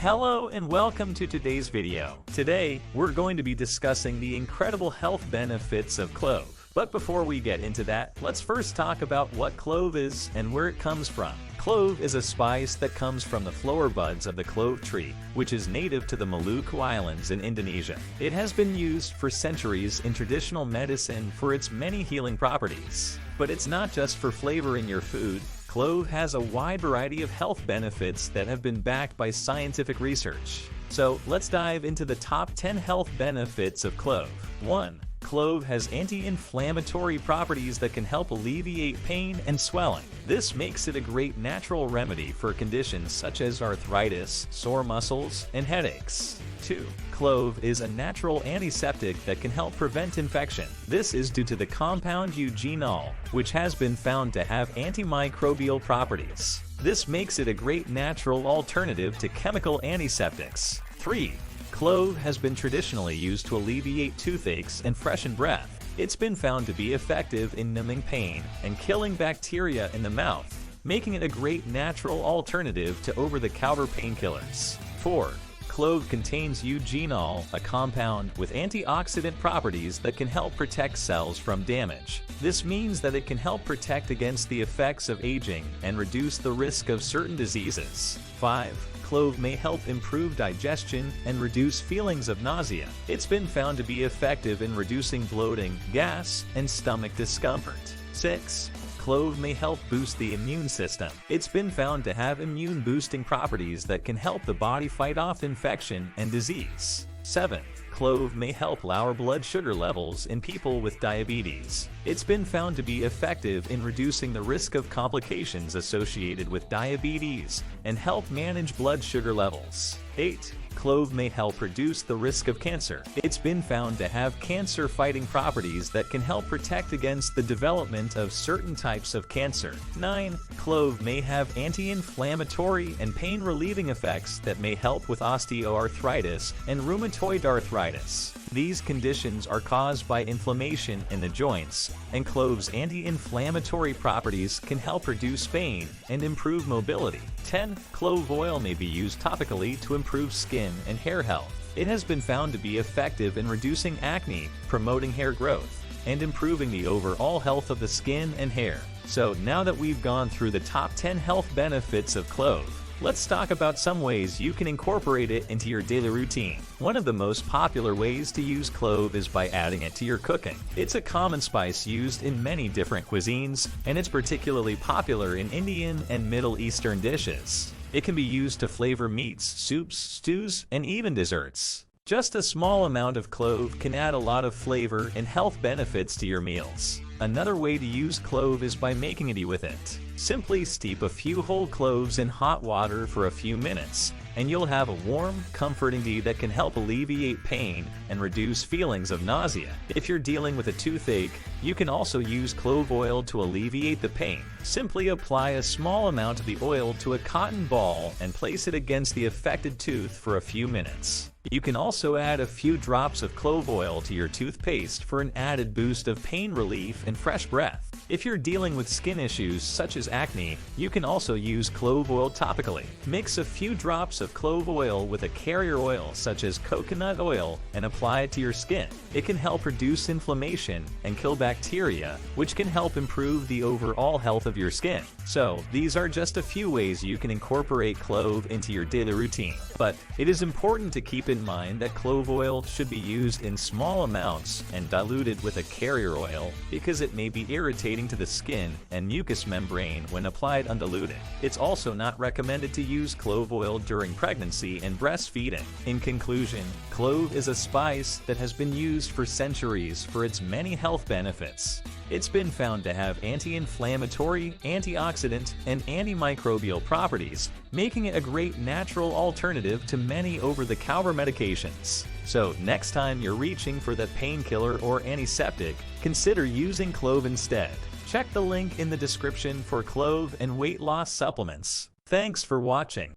Hello and welcome to today's video. Today, we're going to be discussing the incredible health benefits of clove. But before we get into that, let's first talk about what clove is and where it comes from. Clove is a spice that comes from the flower buds of the clove tree, which is native to the Maluku Islands in Indonesia. It has been used for centuries in traditional medicine for its many healing properties. But it's not just for flavoring your food. Clove has a wide variety of health benefits that have been backed by scientific research. So let's dive into the top 10 health benefits of clove. 1. Clove has anti-inflammatory properties that can help alleviate pain and swelling. This makes it a great natural remedy for conditions such as arthritis, sore muscles, and headaches. 2. Clove is a natural antiseptic that can help prevent infection. This is due to the compound eugenol, which has been found to have antimicrobial properties. This makes it a great natural alternative to chemical antiseptics. 3. Clove has been traditionally used to alleviate toothaches and freshen breath. It's been found to be effective in numbing pain and killing bacteria in the mouth, making it a great natural alternative to over-the-counter painkillers. 4. Clove contains eugenol, a compound with antioxidant properties that can help protect cells from damage. This means that it can help protect against the effects of aging and reduce the risk of certain diseases. 5. Clove may help improve digestion and reduce feelings of nausea. It's been found to be effective in reducing bloating, gas, and stomach discomfort. 6. Clove may help boost the immune system. It's been found to have immune-boosting properties that can help the body fight off infection and disease. 7. Clove may help lower blood sugar levels in people with diabetes. It's been found to be effective in reducing the risk of complications associated with diabetes and help manage blood sugar levels. 8. Clove may help reduce the risk of cancer. It's been found to have cancer-fighting properties that can help protect against the development of certain types of cancer. 9. Clove may have anti-inflammatory and pain-relieving effects that may help with osteoarthritis and rheumatoid arthritis. These conditions are caused by inflammation in the joints, and clove's anti-inflammatory properties can help reduce pain and improve mobility. 10. Clove oil may be used topically to improve skin and hair health. It has been found to be effective in reducing acne, promoting hair growth, and improving the overall health of the skin and hair. So now that we've gone through the top 10 health benefits of clove, let's talk about some ways you can incorporate it into your daily routine. One of the most popular ways to use clove is by adding it to your cooking. It's a common spice used in many different cuisines, and it's particularly popular in Indian and Middle Eastern dishes. It can be used to flavor meats, soups, stews, and even desserts. Just a small amount of clove can add a lot of flavor and health benefits to your meals. Another way to use clove is by making a tea with it. Simply steep a few whole cloves in hot water for a few minutes, and you'll have a warm, comforting tea that can help alleviate pain and reduce feelings of nausea. If you're dealing with a toothache, you can also use clove oil to alleviate the pain. Simply apply a small amount of the oil to a cotton ball and place it against the affected tooth for a few minutes. You can also add a few drops of clove oil to your toothpaste for an added boost of pain relief and fresh breath. If you're dealing with skin issues such as acne, you can also use clove oil topically. Mix a few drops of clove oil with a carrier oil such as coconut oil and apply it to your skin. It can help reduce inflammation and kill bacteria, which can help improve the overall health of your skin. So, these are just a few ways you can incorporate clove into your daily routine. But it is important to keep in mind that clove oil should be used in small amounts and diluted with a carrier oil because it may be irritating to the skin and mucous membrane when applied undiluted. It's also not recommended to use clove oil during pregnancy and breastfeeding. In conclusion, clove is a spice that has been used for centuries for its many health benefits. It's been found to have anti-inflammatory, antioxidant, and antimicrobial properties, making it a great natural alternative to many over-the-counter medications. So next time you're reaching for that painkiller or antiseptic, consider using clove instead. Check the link in the description for clove and weight loss supplements. Thanks for watching.